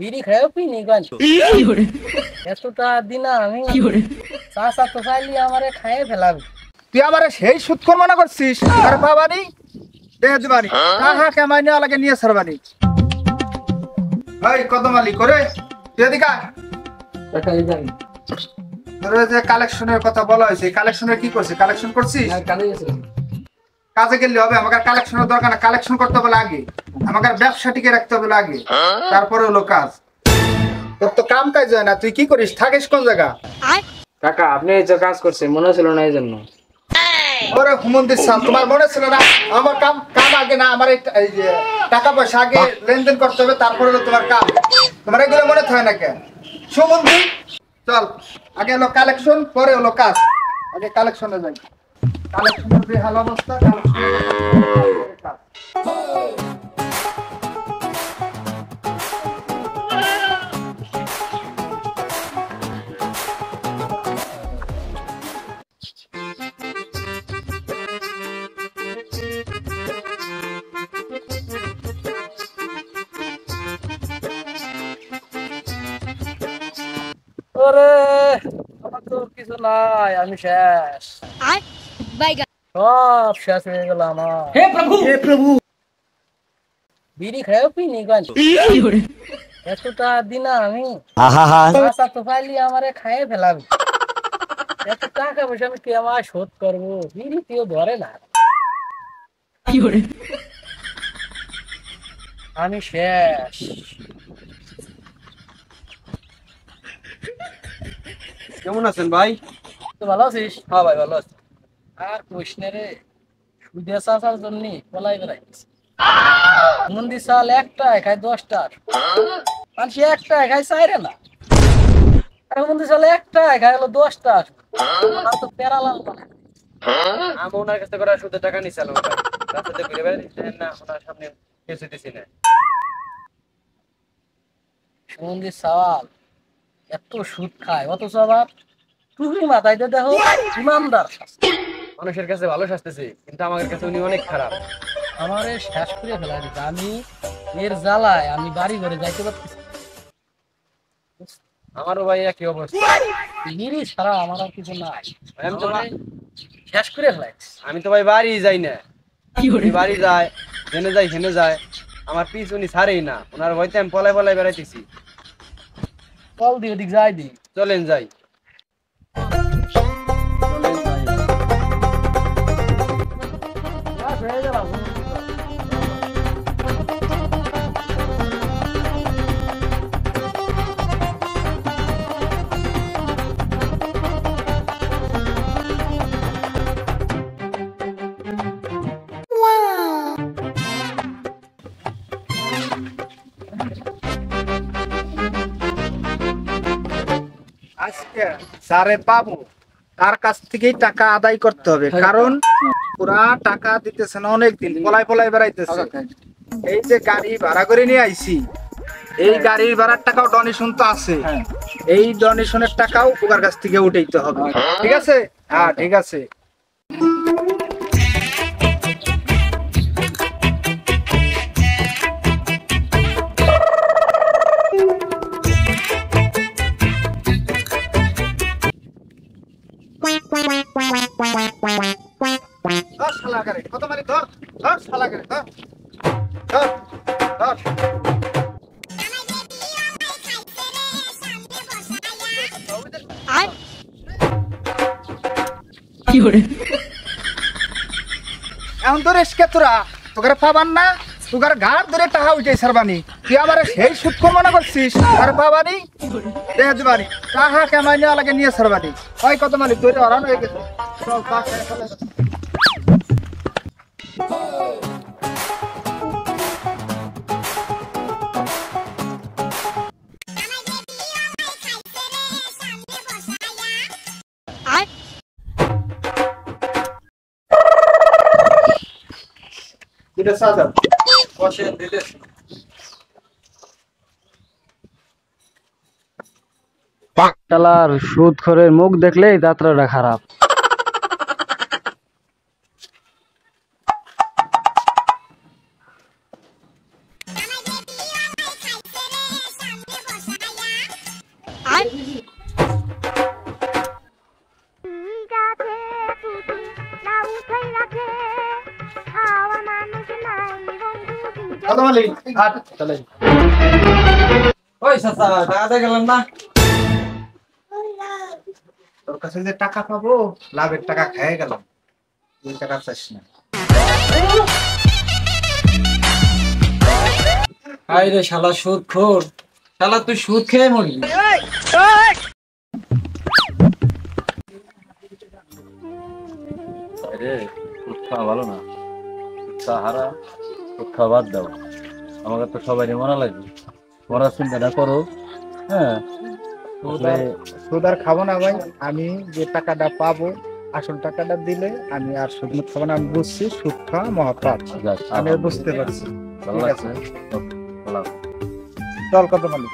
বিড়ি খেয়েও পিনি গঞ্জ এতটা দিন আমি চাষা তো চাইলি আমারে খাইয়ে ফেলাবি। তুই আমারে সেই সুৎখর মনে করছিস? আর বাবানি দেহ দিবানি কাহা কেমাই নেওয়া লাগে নিয়ে সারবানি। ভাই কত মালি করে তুই এদিকে আয়। তোর যে কালেকশনের কথা বলা হয়েছে, কালেকশনের কি করছিস? কালেকশন করছিস? কাজে গেলে হবে? আমাকে কালেকশনের দরকার না, কালেকশন করতে বলে আগে আমাকে ব্যবসা টিকে রাখতে বলে আগে, তারপরে হলো কাজ। তোর তো কাম কাজ হয় না, তুই কি করিস? থাকিস কোন জায়গা? কাকা আপনি এই যে কাজ করছেন মনে ছিল না এই জন্য। ওরে হুমন্দির সাল, তোমার মনে ছিল না? আমার কাম কাম আগে না, আমার এই যে টাকা পয়সা আগে লেনদেন করতে হবে, তারপরে হলো তোমার কাম। তোমার এগুলো মনে থাকে না কেন? সুমন্দি চল, আগে হলো কালেকশন, পরে হলো কাজ। আগে কালেকশনে যাই। কালেকশনের যে হাল অবস্থা, কালেকশনের কাজ। ওরে আমার তো কিছু নাই, আমি শেষ। সব শেষ হয়ে গেল আমার। হে প্রভু। বিড়ি খেয়েও পিনি গঞ্জ এতটা দিন আমি চাষা তো চাইলি আমারে খাইয়ে ফেলাবি। এত টাকা পয়সা আমি কেমন শোধ করবো? বিড়ি কেউ ধরে না। আমি শেষ। কেমন আছেন ভাই? তো ভালো আছিস? হ্যাঁ ভাই ভালো আছি। আর কৃষ্ণে রে সুদে চাষার জন্য পলাই বেড়াইতেছি। মন্দির চাল একটা খাই 10টা, মানুষ একটা খাই চাইরে না। আর মন্দির চাল একটা খাই হলো 10টা। তো পেরালাল আমি ওনার কাছে করে সুদের টাকা নিছিলাম ভাই। রাস্তাতে ঘুরে বেড়াচ্ছেন না, ওনার সামনে কিছু দিছি না। মন্দির চাল এত সুদ খায়, অথচ আবার টুকরি মাথায় দিয়ে দেখো ইমানদার শাস্তি। মানুষের কাছে ভালো শাস্তেছে, কিন্তু আমার কাছে উনি অনেক খারাপ। আমারে শেষ করে ফেলা দিচ্ছে। আমি এর জ্বালায় আমি বাড়ি ঘরে যাইতে পারতেছি না। আমারও ভাই একই অবস্থা। বিড়ি ছাড়া আমার আর কিছু নাই। আমি তো আমারে শেষ করে ফেলাইছে। আমি তো ভাই বাড়ি যাই না। উনি বাড়ি যায়, জেনে যায় হেনে যায়, আমার পিছ উনি ছাড়েই না। ওনার ভয়তে আমি পলাই পলাই বেড়াইতেছি। কল দিয়ে ওদিক যাই দি। চলেন যাই। চলেন যাই। শেষ হয়ে গেলাম। আজকে স্যারে পাবো, তার কাছ থেকেই টাকা আদায় করতে হবে, কারণ পুরা টাকা দিতেছে না, অনেকদিন পলাই পলাই বেড়াইতেছে। এই যে গাড়ি ভাড়া করে নিয়ে আইছি, এই গাড়ির ভাড়ার টাকাও ডোনেশন তো আছে, এই ডোনেশনের টাকাও ওর কাছ থেকে উঠাইতে হবে। ঠিক আছে? হ্যাঁ ঠিক আছে। ধর শালা করে, কত মারি ধর, ধর শালা করে, ধর ধর ধর। এখন তো রেস্কে তোরা তোকে পাবান না, তোকার ঘাট ধরে টাকা উঠে সারবানি। তুই আমার সেই সুৎখর মনে করছিস? আর পাবানি দেহ দিবানি টাকা কেমাই নেওয়া লাগে নিয়ে সারবানি। হয় কত মালিক ধরে হরান হয়ে গেছে। চল, পাক করে চলে যা। দিলে সাদা বসেন দিলে। শালার সুদখোরের মুখ দেখলেই যাত্রাটা খারাপ। মালিক হাট চলে ওই চাচা টাকা দিয়ে গেলাম না তোর কাছে যে টাকা পাবো লাভের টাকা খেয়ে গেলাম এই টাকা চাস না আই রে শালা সুদ খোর শালা তুই সুদ খেয়ে মরলি আরে সুদ খাওয়া ভালো না সাহারা সুদ খাওয়া বাদ দাও আমাকে তো সবাই মনে লাগবে মরার চিন্তাটা করো হ্যাঁ সুদ আর খাবো না ভাই আমি যে টাকাটা পাবো আসল টাকাটা দিলে আমি আর সুদ মুদ খাবো না আমি বুঝছি সুদ খাওয়া মহাপাপ যাক, আমি বুঝতে পারছি ভালো ঠিক লাগছে আছে ভালো। চল কত মালিক